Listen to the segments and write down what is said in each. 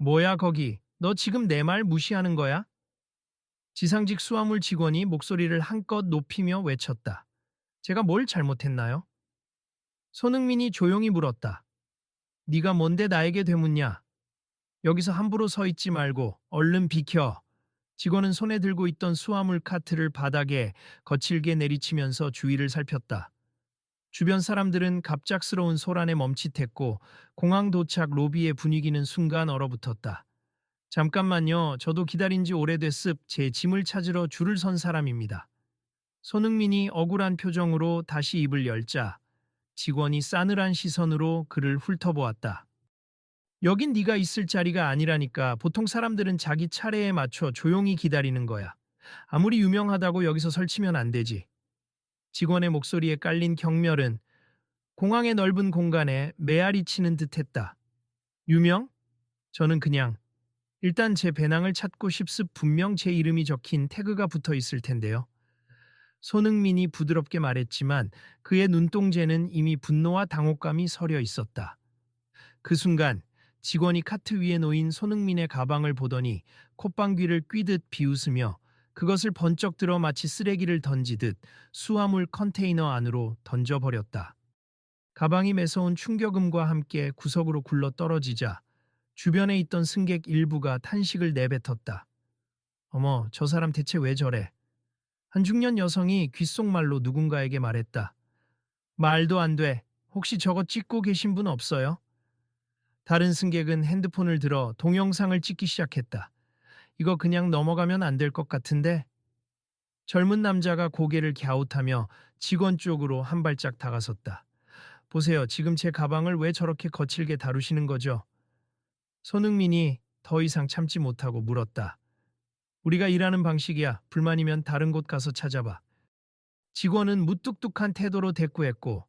뭐야, 거기. 너 지금 내 말 무시하는 거야? 지상직 수화물 직원이 목소리를 한껏 높이며 외쳤다. 제가 뭘 잘못했나요? 손흥민이 조용히 물었다. 네가 뭔데 나에게 되묻냐? 여기서 함부로 서 있지 말고 얼른 비켜. 직원은 손에 들고 있던 수화물 카트를 바닥에 거칠게 내리치면서 주위를 살폈다. 주변 사람들은 갑작스러운 소란에 멈칫했고 공항 도착 로비의 분위기는 순간 얼어붙었다. 잠깐만요. 저도 기다린 지 오래됐습. 제 짐을 찾으러 줄을 선 사람입니다. 손흥민이 억울한 표정으로 다시 입을 열자 직원이 싸늘한 시선으로 그를 훑어보았다. 여긴 네가 있을 자리가 아니라니까. 보통 사람들은 자기 차례에 맞춰 조용히 기다리는 거야. 아무리 유명하다고 여기서 설치면 안 되지. 직원의 목소리에 깔린 경멸은 공항의 넓은 공간에 메아리 치는 듯했다. 유명? 저는 그냥 일단 제 배낭을 찾고 싶습. 분명 제 이름이 적힌 태그가 붙어 있을 텐데요. 손흥민이 부드럽게 말했지만 그의 눈동자는 이미 분노와 당혹감이 서려 있었다. 그 순간 직원이 카트 위에 놓인 손흥민의 가방을 보더니 콧방귀를 뀌듯 비웃으며 그것을 번쩍 들어 마치 쓰레기를 던지듯 수화물 컨테이너 안으로 던져버렸다. 가방이 매서운 충격음과 함께 구석으로 굴러 떨어지자 주변에 있던 승객 일부가 탄식을 내뱉었다. 어머, 저 사람 대체 왜 저래? 한 중년 여성이 귓속말로 누군가에게 말했다. 말도 안 돼. 혹시 저거 찍고 계신 분 없어요? 다른 승객은 핸드폰을 들어 동영상을 찍기 시작했다. 이거 그냥 넘어가면 안 될 것 같은데? 젊은 남자가 고개를 갸웃하며 직원 쪽으로 한 발짝 다가섰다. 보세요, 지금 제 가방을 왜 저렇게 거칠게 다루시는 거죠? 손흥민이 더 이상 참지 못하고 물었다. 우리가 일하는 방식이야. 불만이면 다른 곳 가서 찾아봐. 직원은 무뚝뚝한 태도로 대꾸했고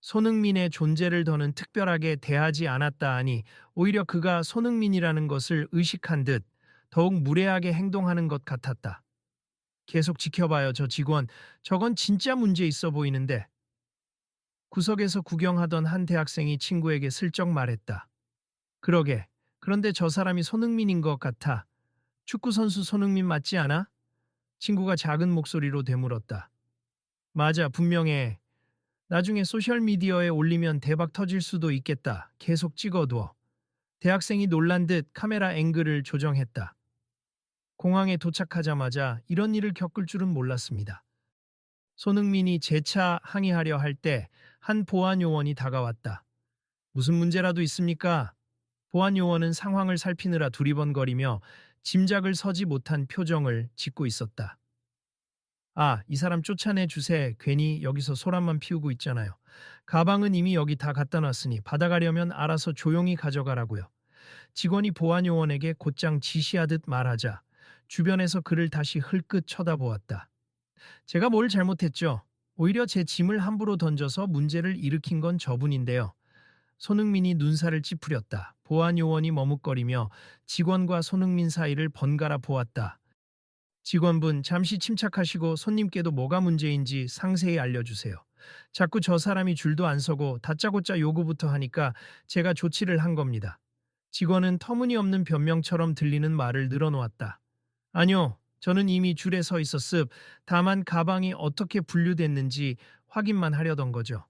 손흥민의 존재를 더는 특별하게 대하지 않았다 하니 오히려 그가 손흥민이라는 것을 의식한 듯 더욱 무례하게 행동하는 것 같았다. 계속 지켜봐요, 저 직원. 저건 진짜 문제 있어 보이는데. 구석에서 구경하던 한 대학생이 친구에게 슬쩍 말했다. 그러게. 그런데 저 사람이 손흥민인 것 같아. 축구선수 손흥민 맞지 않아? 친구가 작은 목소리로 되물었다. 맞아, 분명해. 나중에 소셜미디어에 올리면 대박 터질 수도 있겠다. 계속 찍어둬. 대학생이 놀란 듯 카메라 앵글을 조정했다. 공항에 도착하자마자 이런 일을 겪을 줄은 몰랐습니다. 손흥민이 재차 항의하려 할 때 한 보안 요원이 다가왔다. 무슨 문제라도 있습니까? 보안 요원은 상황을 살피느라 두리번거리며 짐작을 서지 못한 표정을 짓고 있었다. 아, 이 사람 쫓아내 주세. 괜히 여기서 소란만 피우고 있잖아요. 가방은 이미 여기 다 갖다 놨으니 받아가려면 알아서 조용히 가져가라고요. 직원이 보안 요원에게 곧장 지시하듯 말하자 주변에서 그를 다시 흘끗 쳐다보았다. 제가 뭘 잘못했죠? 오히려 제 짐을 함부로 던져서 문제를 일으킨 건 저분인데요. 손흥민이 눈살을 찌푸렸다. 보안 요원이 머뭇거리며 직원과 손흥민 사이를 번갈아 보았다. 직원분, 잠시 침착하시고 손님께도 뭐가 문제인지 상세히 알려주세요. 자꾸 저 사람이 줄도 안 서고 다짜고짜 요구부터 하니까 제가 조치를 한 겁니다. 직원은 터무니없는 변명처럼 들리는 말을 늘어놓았다. 아니요, 저는 이미 줄에 서 있었습. 다만 가방이 어떻게 분류됐는지 확인만 하려던 거죠.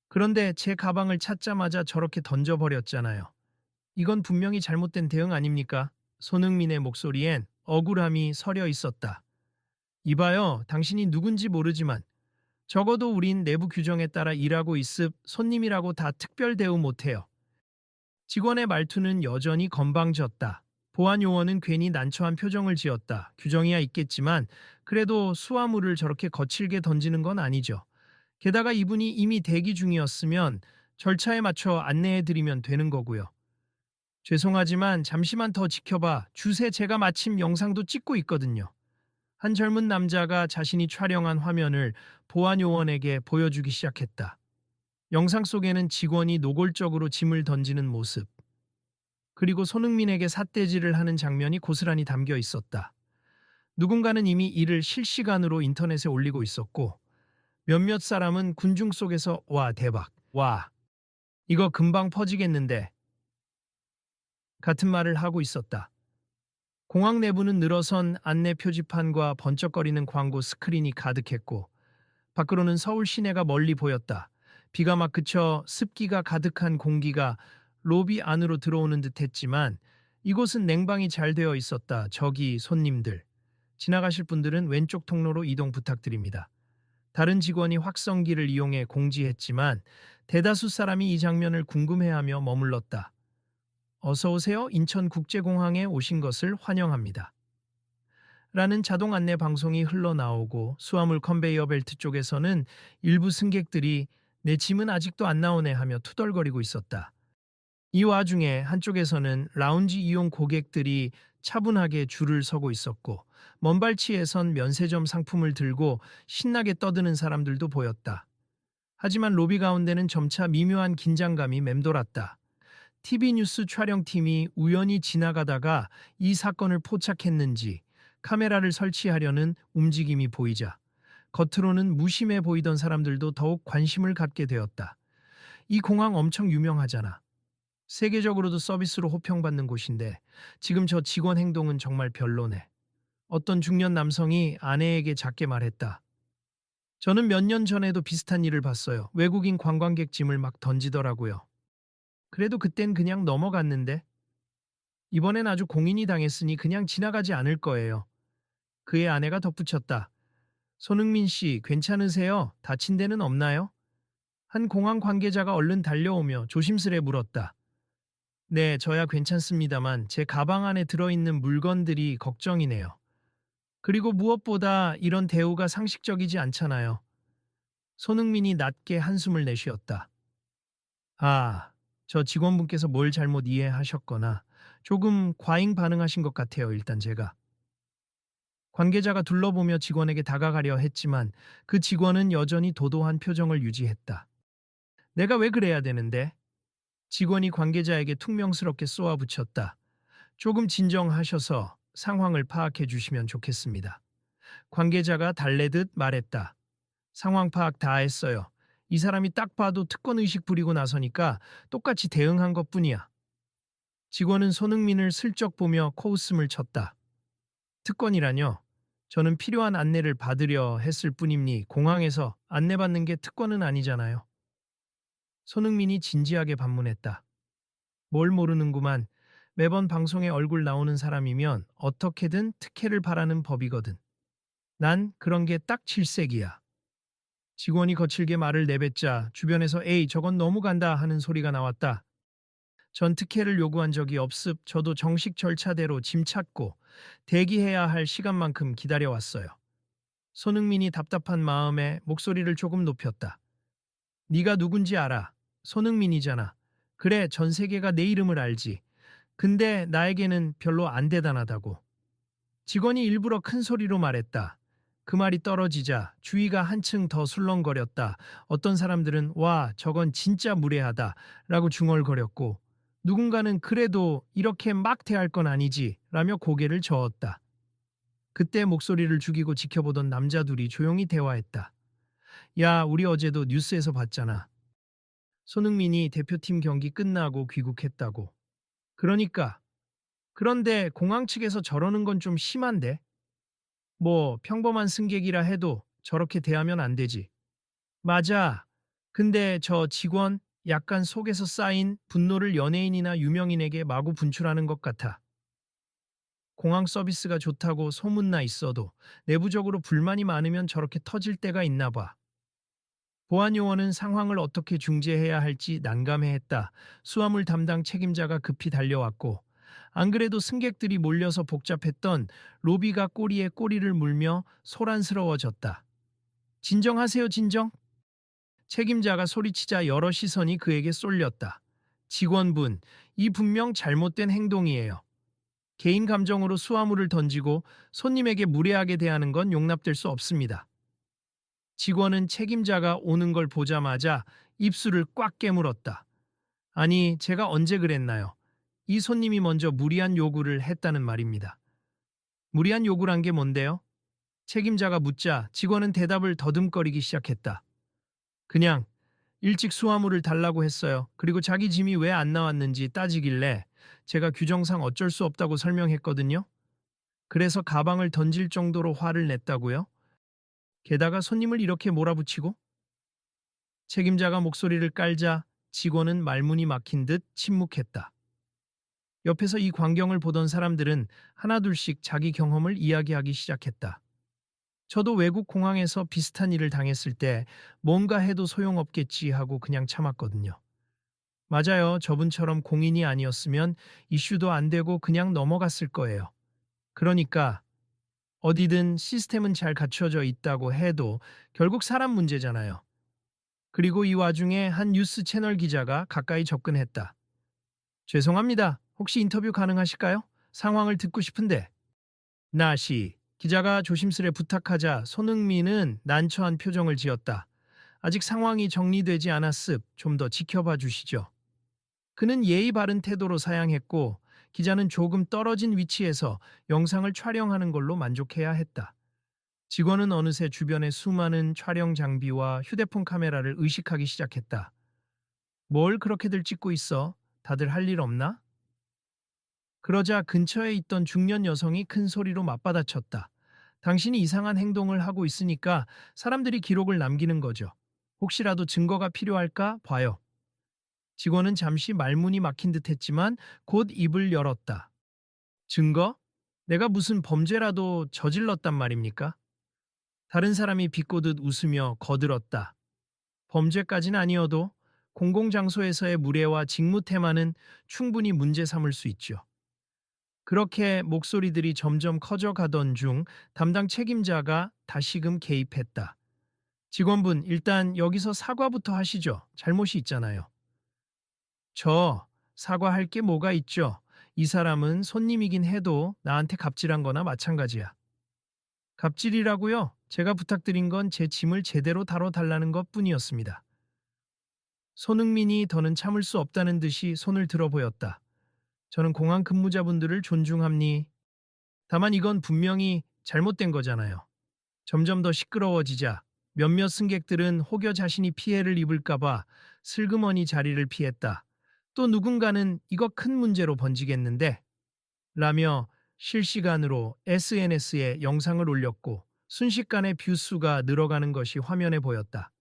그런데 제 가방을 찾자마자 저렇게 던져버렸잖아요. 이건 분명히 잘못된 대응 아닙니까? 손흥민의 목소리엔 억울함이 서려 있었다. 이봐요, 당신이 누군지 모르지만 적어도 우린 내부 규정에 따라 일하고 있습. 손님이라고 다 특별 대우 못해요. 직원의 말투는 여전히 건방졌다. 보안 요원은 괜히 난처한 표정을 지었다. 규정이야 있겠지만 그래도 수화물을 저렇게 거칠게 던지는 건 아니죠. 게다가 이분이 이미 대기 중이었으면 절차에 맞춰 안내해드리면 되는 거고요. 죄송하지만 잠시만 더 지켜봐. 주세, 제가 마침 영상도 찍고 있거든요. 한 젊은 남자가 자신이 촬영한 화면을 보안 요원에게 보여주기 시작했다. 영상 속에는 직원이 노골적으로 짐을 던지는 모습, 그리고 손흥민에게 삿대질을 하는 장면이 고스란히 담겨 있었다. 누군가는 이미 이를 실시간으로 인터넷에 올리고 있었고 몇몇 사람은 군중 속에서 와, 대박, 와, 이거 금방 퍼지겠는데 같은 말을 하고 있었다. 공항 내부는 늘어선 안내 표지판과 번쩍거리는 광고 스크린이 가득했고 밖으로는 서울 시내가 멀리 보였다. 비가 막 그쳐 습기가 가득한 공기가 로비 안으로 들어오는 듯 했지만 이곳은 냉방이 잘 되어 있었다. 저기 손님들. 지나가실 분들은 왼쪽 통로로 이동 부탁드립니다. 다른 직원이 확성기를 이용해 공지했지만 대다수 사람이 이 장면을 궁금해하며 머물렀다. 어서 오세요. 인천국제공항에 오신 것을 환영합니다. 라는 자동 안내 방송이 흘러나오고 수화물 컨베이어 벨트 쪽에서는 일부 승객들이 내 짐은 아직도 안 나오네 하며 투덜거리고 있었다. 이 와중에 한쪽에서는 라운지 이용 고객들이 차분하게 줄을 서고 있었고 먼발치에선 면세점 상품을 들고 신나게 떠드는 사람들도 보였다. 하지만 로비 가운데는 점차 미묘한 긴장감이 맴돌았다. TV 뉴스 촬영팀이 우연히 지나가다가 이 사건을 포착했는지 카메라를 설치하려는 움직임이 보이자 겉으로는 무심해 보이던 사람들도 더욱 관심을 갖게 되었다. 이 공항 엄청 유명하잖아. 세계적으로도 서비스로 호평받는 곳인데 지금 저 직원 행동은 정말 별로네. 어떤 중년 남성이 아내에게 작게 말했다. 저는 몇 년 전에도 비슷한 일을 봤어요. 외국인 관광객 짐을 막 던지더라고요. 그래도 그땐 그냥 넘어갔는데 이번엔 아주 공인이 당했으니 그냥 지나가지 않을 거예요. 그의 아내가 덧붙였다. 손흥민 씨, 괜찮으세요? 다친 데는 없나요? 한 공항 관계자가 얼른 달려오며 조심스레 물었다. 네, 저야 괜찮습니다만 제 가방 안에 들어있는 물건들이 걱정이네요. 그리고 무엇보다 이런 대우가 상식적이지 않잖아요. 손흥민이 낮게 한숨을 내쉬었다. 아, 저 직원분께서 뭘 잘못 이해하셨거나 조금 과잉 반응하신 것 같아요, 일단 제가. 관계자가 둘러보며 직원에게 다가가려 했지만 그 직원은 여전히 도도한 표정을 유지했다. 내가 왜 그래야 되는데? 직원이 관계자에게 퉁명스럽게 쏘아붙였다. 조금 진정하셔서 상황을 파악해 주시면 좋겠습니다. 관계자가 달래듯 말했다. 상황 파악 다 했어요. 이 사람이 딱 봐도 특권 의식 부리고 나서니까 똑같이 대응한 것뿐이야. 직원은 손흥민을 슬쩍 보며 코웃음을 쳤다. 특권이라뇨? 저는 필요한 안내를 받으려 했을 뿐이니 공항에서 안내받는 게 특권은 아니잖아요. 손흥민이 진지하게 반문했다. 뭘 모르는구만. 매번 방송에 얼굴 나오는 사람이면 어떻게든 특혜를 바라는 법이거든. 난 그런 게 딱 질색이야. 직원이 거칠게 말을 내뱉자 주변에서 에이 저건 너무 간다 하는 소리가 나왔다. 전 특혜를 요구한 적이 없습. 저도 정식 절차대로 짐 찾고 대기해야 할 시간만큼 기다려왔어요. 손흥민이 답답한 마음에 목소리를 조금 높였다. 네가 누군지 알아. 손흥민이잖아. 그래, 전 세계가 내 이름을 알지. 근데 나에게는 별로 안 대단하다고. 직원이 일부러 큰 소리로 말했다. 그 말이 떨어지자 주위가 한층 더 술렁거렸다. 어떤 사람들은 와, 저건 진짜 무례하다 라고 중얼거렸고 누군가는 그래도 이렇게 막 대할 건 아니지 라며 고개를 저었다. 그때 목소리를 죽이고 지켜보던 남자 둘이 조용히 대화했다. 야, 우리 어제도 뉴스에서 봤잖아. 손흥민이 대표팀 경기 끝나고 귀국했다고. 그러니까. 그런데 공항 측에서 저러는 건 좀 심한데? 뭐 평범한 승객이라 해도 저렇게 대하면 안 되지. 맞아. 근데 저 직원 약간 속에서 쌓인 분노를 연예인이나 유명인에게 마구 분출하는 것 같아. 공항 서비스가 좋다고 소문나 있어도 내부적으로 불만이 많으면 저렇게 터질 때가 있나 봐. 보안 요원은 상황을 어떻게 중재해야 할지 난감해했다. 수화물 담당 책임자가 급히 달려왔고 안 그래도 승객들이 몰려서 복잡했던 로비가 꼬리에 꼬리를 물며 소란스러워졌다. 진정하세요, 진정. 책임자가 소리치자 여러 시선이 그에게 쏠렸다. 직원분, 이 분명 잘못된 행동이에요. 개인 감정으로 수화물을 던지고 손님에게 무례하게 대하는 건 용납될 수 없습니다. 직원은 책임자가 오는 걸 보자마자 입술을 꽉 깨물었다. 아니, 제가 언제 그랬나요? 이 손님이 먼저 무리한 요구를 했다는 말입니다. 무리한 요구란 게 뭔데요? 책임자가 묻자 직원은 대답을 더듬거리기 시작했다. 그냥 일찍 수화물을 달라고 했어요. 그리고 자기 짐이 왜 안 나왔는지 따지길래 제가 규정상 어쩔 수 없다고 설명했거든요. 그래서 가방을 던질 정도로 화를 냈다고요? 게다가 손님을 이렇게 몰아붙이고? 책임자가 목소리를 깔자 직원은 말문이 막힌 듯 침묵했다. 옆에서 이 광경을 보던 사람들은 하나둘씩 자기 경험을 이야기하기 시작했다. 저도 외국 공항에서 비슷한 일을 당했을 때 뭔가 해도 소용없겠지 하고 그냥 참았거든요. 맞아요. 저분처럼 공인이 아니었으면 이슈도 안 되고 그냥 넘어갔을 거예요. 그러니까 어디든 시스템은 잘 갖춰져 있다고 해도 결국 사람 문제잖아요. 그리고 이 와중에 한 뉴스 채널 기자가 가까이 접근했다. 죄송합니다. 혹시 인터뷰 가능하실까요? 상황을 듣고 싶은데. 나시. 기자가 조심스레 부탁하자 손흥민은 난처한 표정을 지었다. 아직 상황이 정리되지 않았습. 좀 더 지켜봐 주시죠. 그는 예의 바른 태도로 사양했고 기자는 조금 떨어진 위치에서 영상을 촬영하는 걸로 만족해야 했다. 직원은 어느새 주변의 수많은 촬영 장비와 휴대폰 카메라를 의식하기 시작했다. 뭘 그렇게들 찍고 있어? 다들 할 일 없나? 그러자 근처에 있던 중년 여성이 큰 소리로 맞받아쳤다. 당신이 이상한 행동을 하고 있으니까 사람들이 기록을 남기는 거죠. 혹시라도 증거가 필요할까 봐요. 직원은 잠시 말문이 막힌 듯 했지만 곧 입을 열었다. 증거? 내가 무슨 범죄라도 저질렀단 말입니까? 다른 사람이 비꼬듯 웃으며 거들었다. 범죄까진 아니어도 공공장소에서의 무례와 직무태만은 충분히 문제 삼을 수 있죠. 그렇게 목소리들이 점점 커져가던 중 담당 책임자가 다시금 개입했다. 직원분, 일단 여기서 사과부터 하시죠. 잘못이 있잖아요. 저 사과할 게 뭐가 있죠? 이 사람은 손님이긴 해도 나한테 갑질한 거나 마찬가지야. 갑질이라고요? 제가 부탁드린 건 제 짐을 제대로 다뤄달라는 것 뿐이었습니다. 손흥민이 더는 참을 수 없다는 듯이 손을 들어 보였다. 저는 공항 근무자분들을 존중합니. 다만 이건 분명히 잘못된 거잖아요. 점점 더 시끄러워지자 몇몇 승객들은 혹여 자신이 피해를 입을까봐 슬그머니 자리를 피했다. 또 누군가는 이거 큰 문제로 번지겠는데? 라며 실시간으로 SNS에 영상을 올렸고 순식간에 뷰수가 늘어가는 것이 화면에 보였다.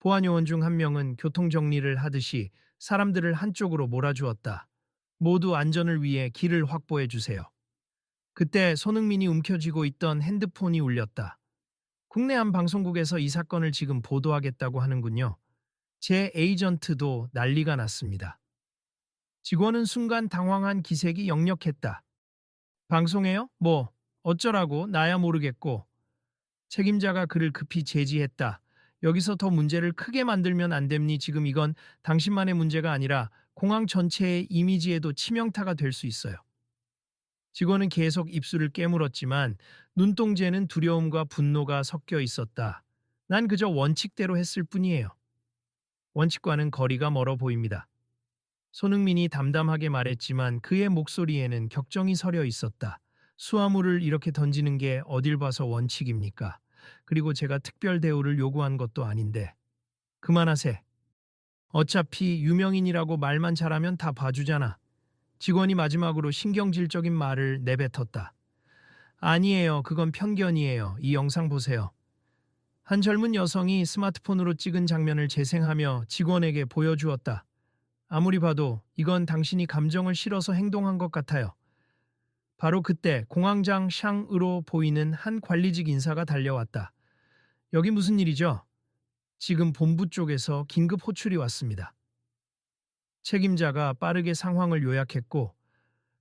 보안요원 중 한 명은 교통정리를 하듯이 사람들을 한쪽으로 몰아주었다. 모두 안전을 위해 길을 확보해 주세요. 그때 손흥민이 움켜쥐고 있던 핸드폰이 울렸다. 국내 한 방송국에서 이 사건을 지금 보도하겠다고 하는군요. 제 에이전트도 난리가 났습니다. 직원은 순간 당황한 기색이 역력했다. 방송에요? 뭐 어쩌라고 나야 모르겠고. 책임자가 그를 급히 제지했다. 여기서 더 문제를 크게 만들면 안 됩니. 지금 이건 당신만의 문제가 아니라 공항 전체의 이미지에도 치명타가 될 수 있어요. 직원은 계속 입술을 깨물었지만 눈동자에는 두려움과 분노가 섞여 있었다. 난 그저 원칙대로 했을 뿐이에요. 원칙과는 거리가 멀어 보입니다. 손흥민이 담담하게 말했지만 그의 목소리에는 격정이 서려 있었다. 수화물을 이렇게 던지는 게 어딜 봐서 원칙입니까? 그리고 제가 특별 대우를 요구한 것도 아닌데. 그만하세. 어차피 유명인이라고 말만 잘하면 다 봐주잖아. 직원이 마지막으로 신경질적인 말을 내뱉었다. 아니에요. 그건 편견이에요. 이 영상 보세요. 한 젊은 여성이 스마트폰으로 찍은 장면을 재생하며 직원에게 보여주었다. 아무리 봐도 이건 당신이 감정을 실어서 행동한 것 같아요. 바로 그때 공항장 샹으로 보이는 한 관리직 인사가 달려왔다. 여기 무슨 일이죠? 지금 본부 쪽에서 긴급 호출이 왔습니다. 책임자가 빠르게 상황을 요약했고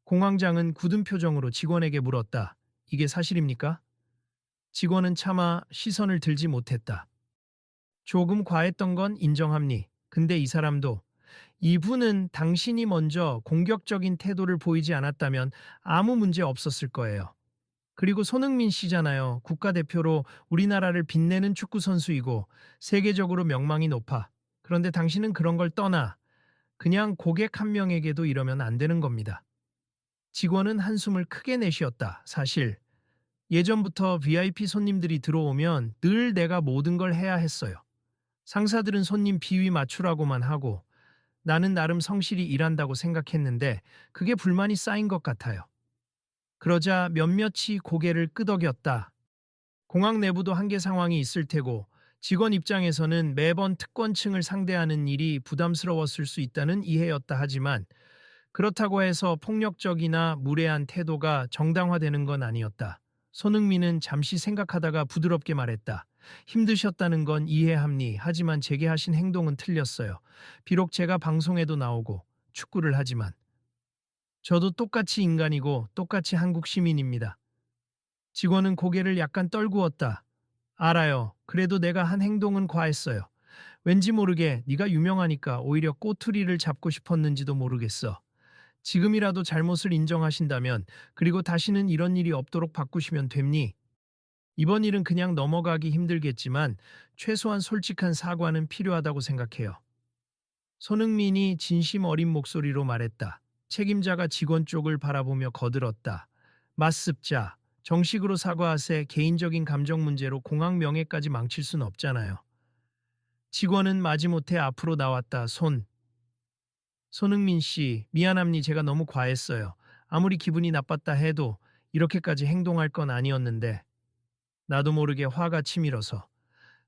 공항장은 굳은 표정으로 직원에게 물었다. 이게 사실입니까? 직원은 차마 시선을 들지 못했다. 조금 과했던 건 인정합니. 근데 이 사람도 이분은 당신이 먼저 공격적인 태도를 보이지 않았다면 아무 문제 없었을 거예요. 그리고 손흥민 씨잖아요. 국가대표로 우리나라를 빛내는 축구 선수이고 세계적으로 명망이 높아. 그런데 당신은 그런 걸 떠나 그냥 고객 한 명에게도 이러면 안 되는 겁니다. 직원은 한숨을 크게 내쉬었다. 사실 예전부터 VIP 손님들이 들어오면 늘 내가 모든 걸 해야 했어요. 상사들은 손님 비위 맞추라고만 하고 나는 나름 성실히 일한다고 생각했는데 그게 불만이 쌓인 것 같아요. 그러자 몇몇이 고개를 끄덕였다. 공항 내부도 한계 상황이 있을 테고 직원 입장에서는 매번 특권층을 상대하는 일이 부담스러웠을 수 있다는 이해였다 하지만 그렇다고 해서 폭력적이나 무례한 태도가 정당화되는 건 아니었다. 손흥민은 잠시 생각하다가 부드럽게 말했다. 힘드셨다는 건 이해합니. 하지만 제게 하신 행동은 틀렸어요. 비록 제가 방송에도 나오고 축구를 하지만 저도 똑같이 인간이고 똑같이 한국 시민입니다. 직원은 고개를 약간 떨구었다. 알아요. 그래도 내가 한 행동은 과했어요. 왠지 모르게 네가 유명하니까 오히려 꼬투리를 잡고 싶었는지도 모르겠어. 지금이라도 잘못을 인정하신다면 그리고 다시는 이런 일이 없도록 바꾸시면 됩니? 이번 일은 그냥 넘어가기 힘들겠지만 최소한 솔직한 사과는 필요하다고 생각해요. 손흥민이 진심 어린 목소리로 말했다. 책임자가 직원 쪽을 바라보며 거들었다. 맞습자. 정식으로 사과하세. 개인적인 감정 문제로 공항 명예까지 망칠 순 없잖아요. 직원은 마지못해 앞으로 나왔다. 손흥민 씨, 미안합니. 제가 너무 과했어요. 아무리 기분이 나빴다 해도 이렇게까지 행동할 건 아니었는데. 나도 모르게 화가 치밀어서.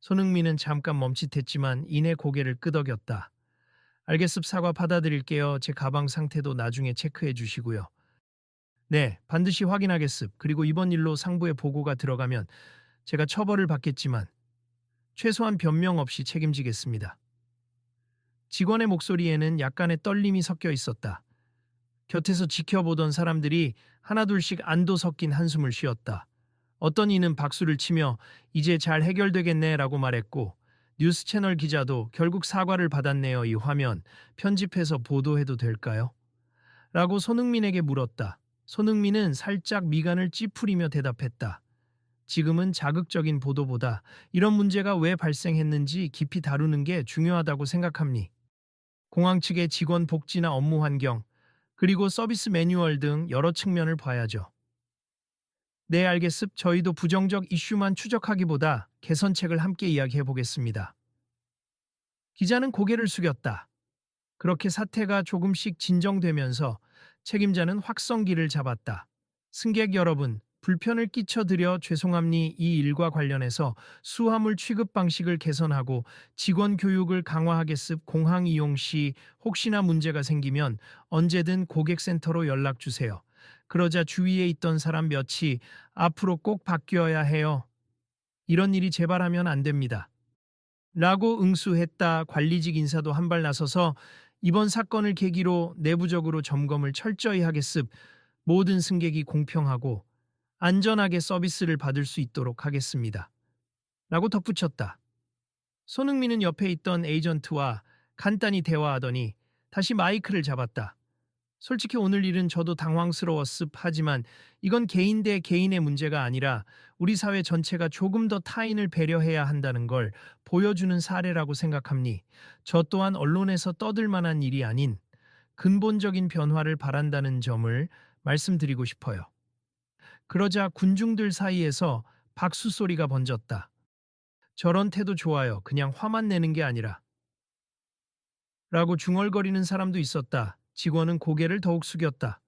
손흥민은 잠깐 멈칫했지만 이내 고개를 끄덕였다. 알겠습. 사과 받아드릴게요. 제 가방 상태도 나중에 체크해 주시고요. 네, 반드시 확인하겠습. 그리고 이번 일로 상부에 보고가 들어가면 제가 처벌을 받겠지만 최소한 변명 없이 책임지겠습니다. 직원의 목소리에는 약간의 떨림이 섞여 있었다. 곁에서 지켜보던 사람들이 하나둘씩 안도 섞인 한숨을 쉬었다. 어떤 이는 박수를 치며 이제 잘 해결되겠네라고 말했고 뉴스 채널 기자도 결국 사과를 받았네요. 이 화면 편집해서 보도해도 될까요? 라고 손흥민에게 물었다. 손흥민은 살짝 미간을 찌푸리며 대답했다. 지금은 자극적인 보도보다 이런 문제가 왜 발생했는지 깊이 다루는 게 중요하다고 생각합니. 공항 측의 직원 복지나 업무 환경, 그리고 서비스 매뉴얼 등 여러 측면을 봐야죠. 네, 알겠습. 저희도 부정적 이슈만 추적하기보다 개선책을 함께 이야기해 보겠습니다. 기자는 고개를 숙였다. 그렇게 사태가 조금씩 진정되면서 책임자는 확성기를 잡았다. 승객 여러분, 불편을 끼쳐드려 죄송합니. 이 일과 관련해서 수화물 취급 방식을 개선하고 직원 교육을 강화하겠습. 공항 이용 시 혹시나 문제가 생기면 언제든 고객센터로 연락 주세요. 그러자 주위에 있던 사람 몇이 앞으로 꼭 바뀌어야 해요. 이런 일이 재발하면 안 됩니다. 라고 응수했다. 관리직 인사도 한 발 나서서 이번 사건을 계기로 내부적으로 점검을 철저히 하겠습. 모든 승객이 공평하고 안전하게 서비스를 받을 수 있도록 하겠습니다. 라고 덧붙였다. 손흥민은 옆에 있던 에이전트와 간단히 대화하더니 다시 마이크를 잡았다. 솔직히 오늘 일은 저도 당황스러웠습. 하지만 이건 개인 대 개인의 문제가 아니라 우리 사회 전체가 조금 더 타인을 배려해야 한다는 걸 보여주는 사례라고 생각합니. 저 또한 언론에서 떠들 만한 일이 아닌 근본적인 변화를 바란다는 점을 말씀드리고 싶어요. 그러자 군중들 사이에서 박수 소리가 번졌다. 저런 태도 좋아요. 그냥 화만 내는 게 아니라. 라고 중얼거리는 사람도 있었다. 직원은 고개를 더욱 숙였다.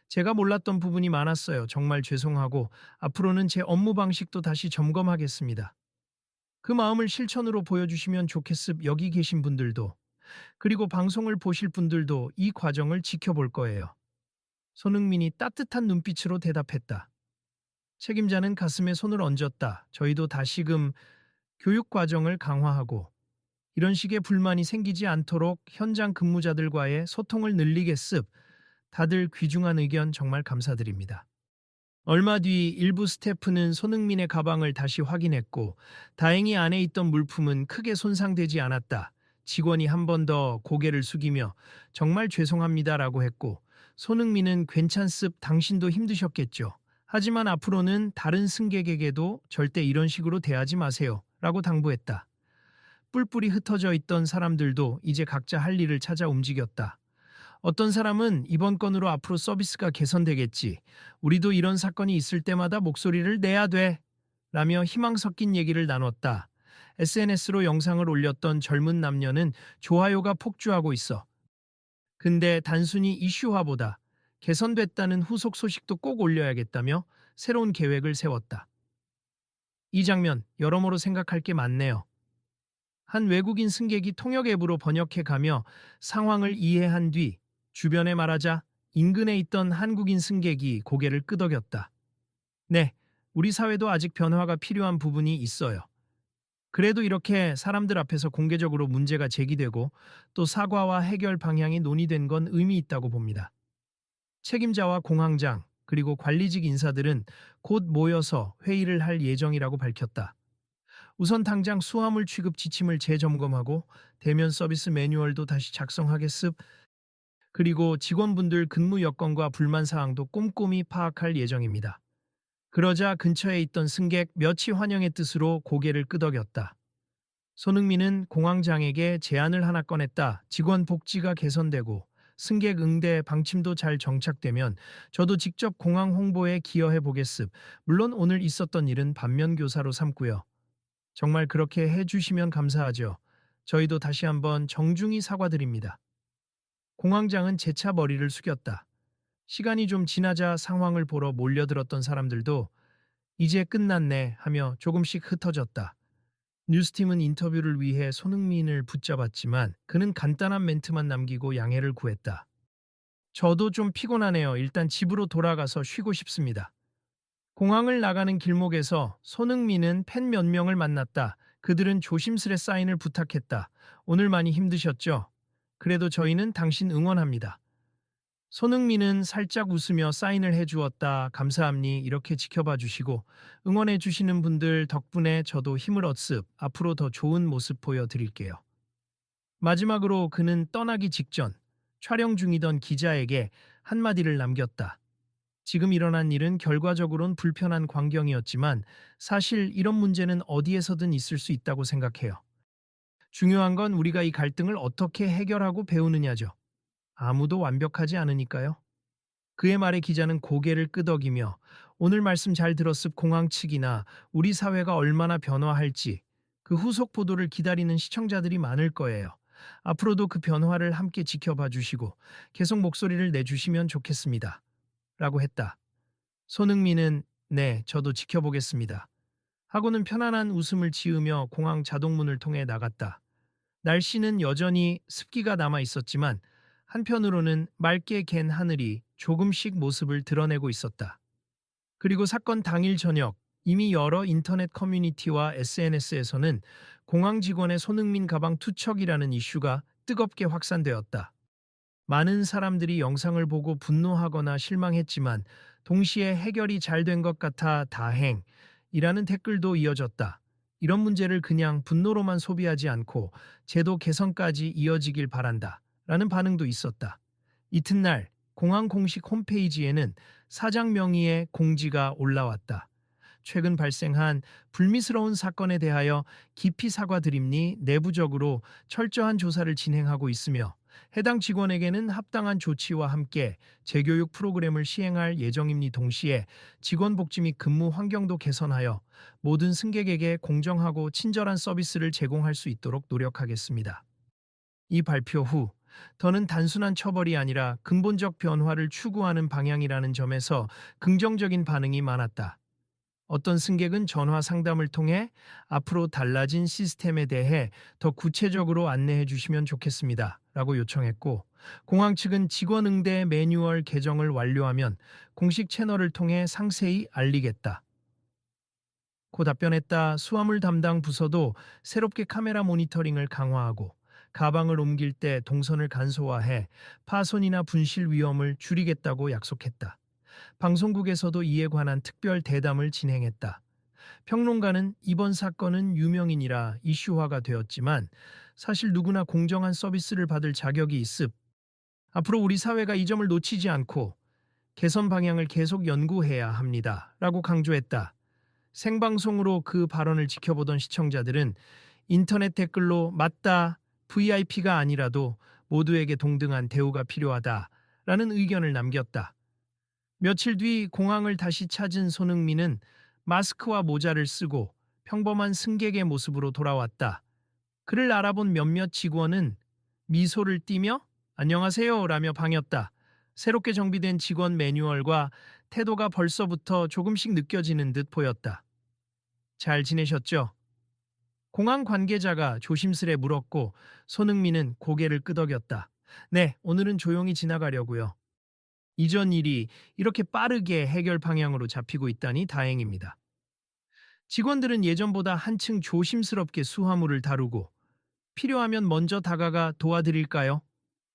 제가 몰랐던 부분이 많았어요. 정말 죄송하고 앞으로는 제 업무 방식도 다시 점검하겠습니다. 그 마음을 실천으로 보여주시면 좋겠습. 여기 계신 분들도 그리고 방송을 보실 분들도 이 과정을 지켜볼 거예요. 손흥민이 따뜻한 눈빛으로 대답했다. 책임자는 가슴에 손을 얹었다. 저희도 다시금 교육 과정을 강화하고 이런 식의 불만이 생기지 않도록 현장 근무자들과의 소통을 늘리겠습. 다들 귀중한 의견 정말 감사드립니다. 얼마 뒤 일부 스태프는 손흥민의 가방을 다시 확인했고 다행히 안에 있던 물품은 크게 손상되지 않았다. 직원이 한 번 더 고개를 숙이며 정말 죄송합니다라고 했고 손흥민은 괜찮습. 당신도 힘드셨겠죠. 하지만 앞으로는 다른 승객에게도 절대 이런 식으로 대하지 마세요. 라고 당부했다. 뿔뿔이 흩어져 있던 사람들도 이제 각자 할 일을 찾아 움직였다. 어떤 사람은 이번 건으로 앞으로 서비스가 개선되겠지. 우리도 이런 사건이 있을 때마다 목소리를 내야 돼. 라며 희망 섞인 얘기를 나눴다. SNS로 영상을 올렸던 젊은 남녀는 좋아요가 폭주하고 있어. 근데 단순히 이슈화보다 개선됐다는 후속 소식도 꼭 올려야겠다며 새로운 계획을 세웠다. 이 장면 여러모로 생각할 게 많네요. 한 외국인 승객이 통역 앱으로 번역해 가며 상황을 이해한 뒤 주변에 말하자 인근에 있던 한국인 승객이 고개를 끄덕였다. 네, 우리 사회도 아직 변화가 필요한 부분이 있어요. 그래도 이렇게 사람들 앞에서 공개적으로 문제가 제기되고 또 사과와 해결 방향이 논의된 건 의미 있다고 봅니다. 책임자와 공항장 그리고 관리직 인사들은 곧 모여서 회의를 할 예정이라고 밝혔다. 우선 당장 수화물 취급 지침을 재점검하고 대면 서비스 매뉴얼도 다시 작성하겠습. 그리고 직원분들 근무 여건과 불만 사항도 꼼꼼히 파악할 예정입니다. 그러자 근처에 있던 승객 몇이 환영의 뜻으로 고개를 끄덕였다. 손흥민은 공항장에게 제안을 하나 꺼냈다. 직원 복지가 개선되고 승객 응대 방침도 잘 정착되면 저도 직접 공항 홍보에 기여해 보겠습. 물론 오늘 있었던 일은 반면교사로 삼고요. 정말 그렇게 해주시면 감사하죠. 저희도 다시 한번 정중히 사과드립니다. 공항장은 재차 머리를 숙였다. 시간이 좀 지나자 상황을 보러 몰려들었던 사람들도 이제 끝났네 하며 조금씩 흩어졌다. 뉴스팀은 인터뷰를 위해 손흥민을 붙잡았지만 그는 간단한 멘트만 남기고 양해를 구했다. 저도 좀 피곤하네요. 일단 집으로 돌아가서 쉬고 싶습니다. 공항을 나가는 길목에서 손흥민은 팬 몇 명을 만났다. 그들은 조심스레 사인을 부탁했다. 오늘 많이 힘드셨죠? 그래도 저희는 당신 응원합니다. 손흥민은 살짝 웃으며 사인을 해주었다. 감사합니. 이렇게 지켜봐 주시고 응원해 주시는 분들 덕분에 저도 힘을 얻습. 앞으로 더 좋은 모습 보여드릴게요. 마지막으로 그는 떠나기 직전 촬영 중이던 기자에게 한마디를 남겼다. 지금 일어난 일은 결과적으론 불편한 광경이었지만 사실 이런 문제는 어디에서든 있을 수 있다고 생각해요. 중요한 건 우리가 이 갈등을 어떻게 해결하고 배우느냐죠. 아무도 완벽하지 않으니까요. 그의 말에 기자는 고개를 끄덕이며 오늘 말씀 잘 들었습. 공항 측이나 우리 사회가 얼마나 변화할지 그 후속 보도를 기다리는 시청자들이 많을 거예요. 앞으로도 그 변화를 함께 지켜봐 주시고 계속 목소리를 내주시면 좋겠습니다. 라고 했다. 손흥민은 네, 저도 지켜보겠습니다. 하고는 편안한 웃음을 지으며 공항 자동문을 통해 나갔다. 날씨는 여전히 습기가 남아 있었지만 한편으로는 맑게 갠 하늘이 조금씩 모습을 드러내고 있었다. 그리고 사건 당일 저녁 이미 여러 인터넷 커뮤니티와 SNS에서는 공항 직원의 손흥민 가방 투척이라는 이슈가 뜨겁게 확산되었다. 많은 사람들이 영상을 보고 분노하거나 실망했지만 동시에 해결이 잘 된 것 같아 다행이라는 댓글도 이어졌다. 이런 문제를 그냥 분노로만 소비하지 않고 제도 개선까지 이어지길 바란다. 라는 반응도 있었다. 이튿날 공항 공식 홈페이지에는 사장 명의의 공지가 올라왔다. 최근 발생한 불미스러운 사건에 대하여 깊이 사과드립니 내부적으로 철저한 조사를 진행하고 있으며 해당 직원에게는 합당한 조치와 함께 재교육 프로그램을 시행할 예정입니 동시에 직원 복지 및 근무 환경도 개선하여 모든 승객에게 공정하고 친절한 서비스를 제공할 수 있도록 노력하겠습니다. 이 발표 후 더는 단순한 처벌이 아니라 근본적 변화를 추구하는 방향이라는 점에서 긍정적인 반응이 많았다. 어떤 승객은 전화 상담을 통해 앞으로 달라진 시스템에 대해 더 구체적으로 안내해 주시면 좋겠습니다. 라고 요청했고, 공항 측은 직원 응대 매뉴얼 개정을 완료하면 공식 채널을 통해 상세히 알리겠다. 고 답변했다. 수화물 담당 부서도 새롭게 카메라 모니터링을 강화하고 가방을 옮길 때 동선을 간소화해 파손이나 분실 위험을 줄이겠다고 약속했다. 방송국에서도 이에 관한 특별 대담을 진행했다. 평론가는 이번 사건은 유명인이라 이슈화가 되었지만 사실 누구나 공정한 서비스를 받을 자격이 있습. 앞으로 우리 사회가 이 점을 놓치지 않고 개선 방향을 계속 연구해야 합니다. 라고 강조했다. 생방송으로 그 발언을 지켜보던 시청자들은 인터넷 댓글로 맞다, VIP가 아니라도 모두에게 동등한 대우가 필요하다 라는 의견을 남겼다. 며칠 뒤 공항을 다시 찾은 손흥민은 마스크와 모자를 쓰고 평범한 승객의 모습으로 돌아왔다. 그를 알아본 몇몇 직원은 미소를 띠며 안녕하세요 라며 반겼다. 새롭게 정비된 직원 매뉴얼과 태도가 벌써부터 조금씩 느껴지는 듯 보였다. 잘 지내셨죠? 공항 관계자가 조심스레 물었고 손흥민은 고개를 끄덕였다. 네, 오늘은 조용히 지나가려고요. 이전 일이 이렇게 빠르게 해결 방향으로 잡히고 있다니 다행입니다. 직원들은 예전보다 한층 조심스럽게 수화물을 다루고 필요하면 먼저 다가가 도와드릴까요?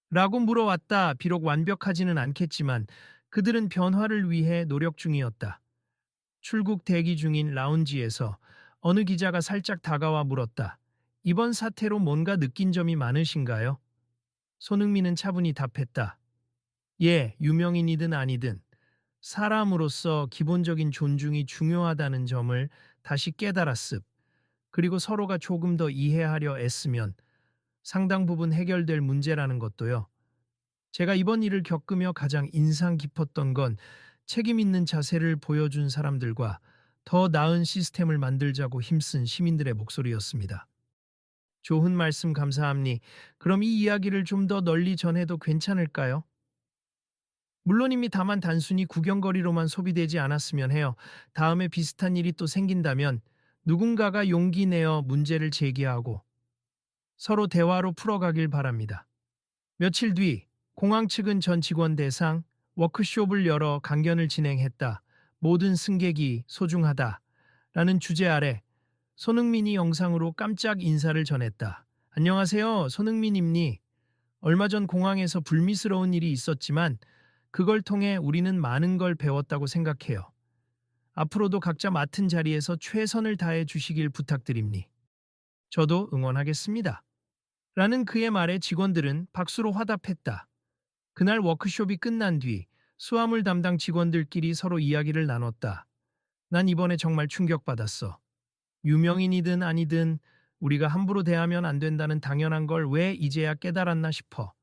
라고 물어왔다. 비록 완벽하지는 않겠지만 그들은 변화를 위해 노력 중이었다. 출국 대기 중인 라운지에서 어느 기자가 살짝 다가와 물었다. 이번 사태로 뭔가 느낀 점이 많으신가요? 손흥민은 차분히 답했다. 예, 유명인이든 아니든 사람으로서 기본적인 존중이 중요하다는 점을 다시 깨달았습. 그리고 서로가 조금 더 이해하려 애쓰면 상당 부분 해결될 문제라는 것도요. 제가 이번 일을 겪으며 가장 인상 깊었던 건 책임 있는 자세를 보여준 사람들과 더 나은 시스템을 만들자고 힘쓴 시민들의 목소리였습니다. 좋은 말씀 감사합니. 그럼 이 이야기를 좀 더 널리 전해도 괜찮을까요? 물론입니다. 다만 단순히 구경거리로만 소비되지 않았으면 해요. 다음에 비슷한 일이 또 생긴다면 누군가가 용기 내어 문제를 제기하고 서로 대화로 풀어가길 바랍니다. 며칠 뒤 공항 측은 전 직원 대상 워크숍을 열어 강연을 진행했다. 모든 승객이 소중하다. 라는 주제 아래 손흥민이 영상으로 깜짝 인사를 전했다. 안녕하세요. 손흥민입니. 얼마 전 공항에서 불미스러운 일이 있었지만 그걸 통해 우리는 많은 걸 배웠다고 생각해요. 앞으로도 각자 맡은 자리에서 최선을 다해 주시길 부탁드립니. 저도 응원하겠습니다. 라는 그의 말에 직원들은 박수로 화답했다. 그날 워크숍이 끝난 뒤 수화물 담당 직원들끼리 서로 이야기를 나눴다. 난 이번에 정말 충격받았어. 유명인이든 아니든 우리가 함부로 대하면 안 된다는 당연한 걸 왜 이제야 깨달았나 싶어.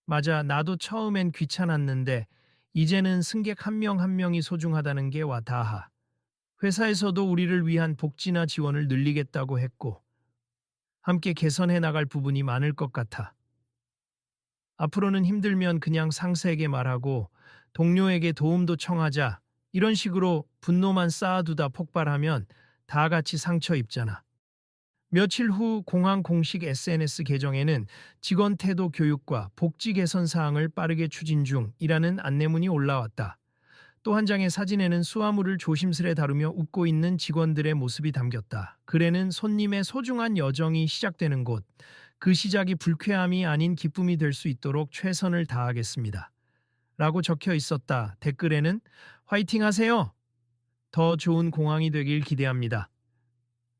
맞아, 나도 처음엔 귀찮았는데 이제는 승객 한 명 한 명이 소중하다는 게 와닿아. 회사에서도 우리를 위한 복지나 지원을 늘리겠다고 했고 함께 개선해 나갈 부분이 많을 것 같아. 앞으로는 힘들면 그냥 상사에게 말하고 동료에게 도움도 청하자. 이런 식으로 분노만 쌓아두다 폭발하면 다 같이 상처 입잖아. 며칠 후 공항 공식 SNS 계정에는 직원 태도 교육과 복지 개선 사항을 빠르게 추진 중이라는 안내문이 올라왔다. 또 한 장의 사진에는 수화물을 조심스레 다루며 웃고 있는 직원들의 모습이 담겼다. 글에는 손님의 소중한 여정이 시작되는 곳, 그 시작이 불쾌함이 아닌 기쁨이 될 수 있도록 최선을 다하겠습니다. 라고 적혀 있었다. 댓글에는 화이팅 하세요. 더 좋은 공항이 되길 기대합니다.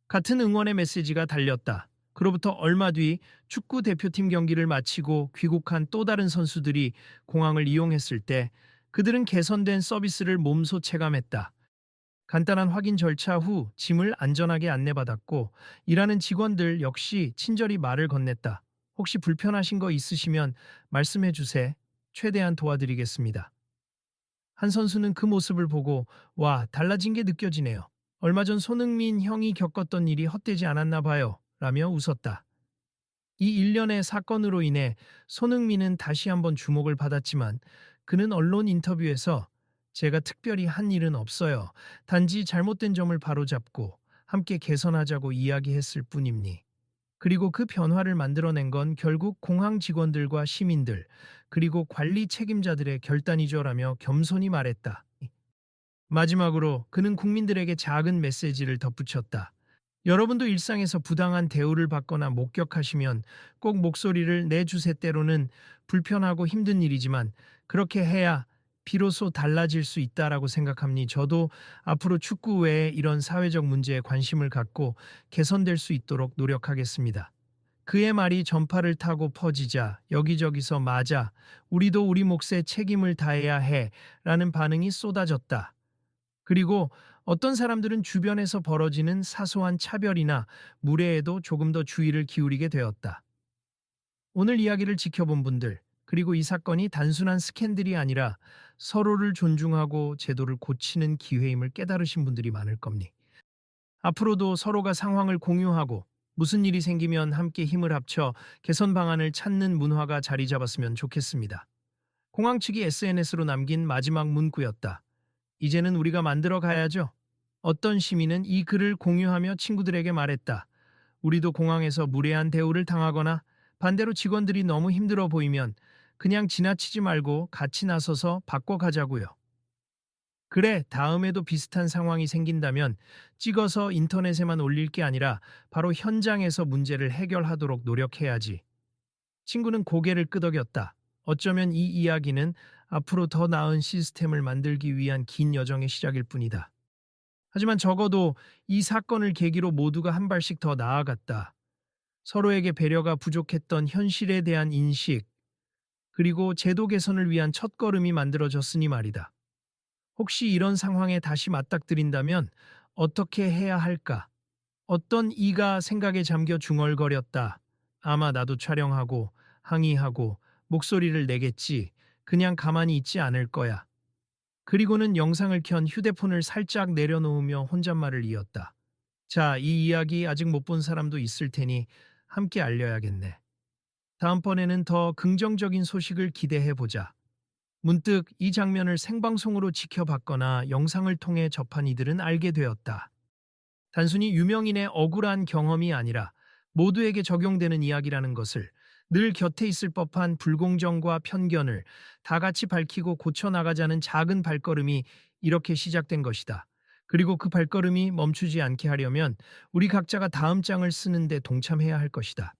같은 응원의 메시지가 달렸다. 그로부터 얼마 뒤 축구 대표팀 경기를 마치고 귀국한 또 다른 선수들이 공항을 이용했을 때 그들은 개선된 서비스를 몸소 체감했다. 간단한 확인 절차 후 짐을 안전하게 안내받았고 일하는 직원들 역시 친절히 말을 건넸다. 혹시 불편하신 거 있으시면 말씀해 주세요. 최대한 도와드리겠습니다. 한 선수는 그 모습을 보고 와, 달라진 게 느껴지네요. 얼마 전 손흥민 형이 겪었던 일이 헛되지 않았나 봐요. 라며 웃었다. 이 일련의 사건으로 인해 손흥민은 다시 한번 주목을 받았지만 그는 언론 인터뷰에서 제가 특별히 한 일은 없어요. 단지 잘못된 점을 바로잡고 함께 개선하자고 이야기했을 뿐입니. 그리고 그 변화를 만들어낸 건 결국 공항 직원들과 시민들, 그리고 관리 책임자들의 결단이죠라며 겸손히 말했다. 마지막으로 그는 국민들에게 작은 메시지를 덧붙였다. 여러분도 일상에서 부당한 대우를 받거나 목격하시면 꼭 목소리를 내주세. 때로는 불편하고 힘든 일이지만 그렇게 해야 비로소 달라질 수 있다라고 생각합니. 저도 앞으로 축구 외에 이런 사회적 문제에 관심을 갖고 개선될 수 있도록 노력하겠습니다. 그의 말이 전파를 타고 퍼지자 여기저기서 맞아, 우리도 우리 몫의 책임을 다해야 해 라는 반응이 쏟아졌다. 그리고 어떤 사람들은 주변에서 벌어지는 사소한 차별이나 무례에도 조금 더 주의를 기울이게 되었다. 오늘 이야기를 지켜본 분들, 그리고 이 사건이 단순한 스캔들이 아니라 서로를 존중하고 제도를 고치는 기회임을 깨달으신 분들이 많을 겁니다. 앞으로도 서로가 상황을 공유하고 무슨 일이 생기면 함께 힘을 합쳐 개선 방안을 찾는 문화가 자리 잡았으면 좋겠습니다. 공항 측이 SNS로 남긴 마지막 문구였다. 이제는 우리가 만들어 가야죠. 어떤 시민은 이 글을 공유하며 친구들에게 말했다. 우리도 공항에서 무례한 대우를 당하거나 반대로 직원들이 너무 힘들어 보이면 그냥 지나치지 말고 같이 나서서 바꿔가자고요. 그래, 다음에도 비슷한 상황이 생긴다면 찍어서 인터넷에만 올릴 게 아니라 바로 현장에서 문제를 해결하도록 노력해야지. 친구는 고개를 끄덕였다. 어쩌면 이 이야기는 앞으로 더 나은 시스템을 만들기 위한 긴 여정의 시작일 뿐이다. 하지만 적어도 이 사건을 계기로 모두가 한 발씩 더 나아갔다. 서로에게 배려가 부족했던 현실에 대한 인식, 그리고 제도 개선을 위한 첫걸음이 만들어졌으니 말이다. 혹시 이런 상황에 다시 맞닥뜨린다면 어떻게 해야 할까? 어떤 이가 생각에 잠겨 중얼거렸다. 아마 나도 촬영하고 항의하고 목소리를 내겠지. 그냥 가만히 있지 않을 거야. 그리고는 영상을 켠 휴대폰을 살짝 내려놓으며 혼잣말을 이었다. 자, 이 이야기 아직 못 본 사람도 있을 테니 함께 알려야겠네. 다음번에는 더 긍정적인 소식을 기대해 보자. 문득 이 장면을 생방송으로 지켜봤거나 영상을 통해 접한 이들은 알게 되었다. 단순히 유명인의 억울한 경험이 아니라 모두에게 적용되는 이야기라는 것을, 늘 곁에 있을 법한 불공정과 편견을 다 같이 밝히고 고쳐나가자는 작은 발걸음이 이렇게 시작된 것이다. 그리고 그 발걸음이 멈추지 않게 하려면 우리 각자가 다음 장을 쓰는데 동참해야 할 것이다.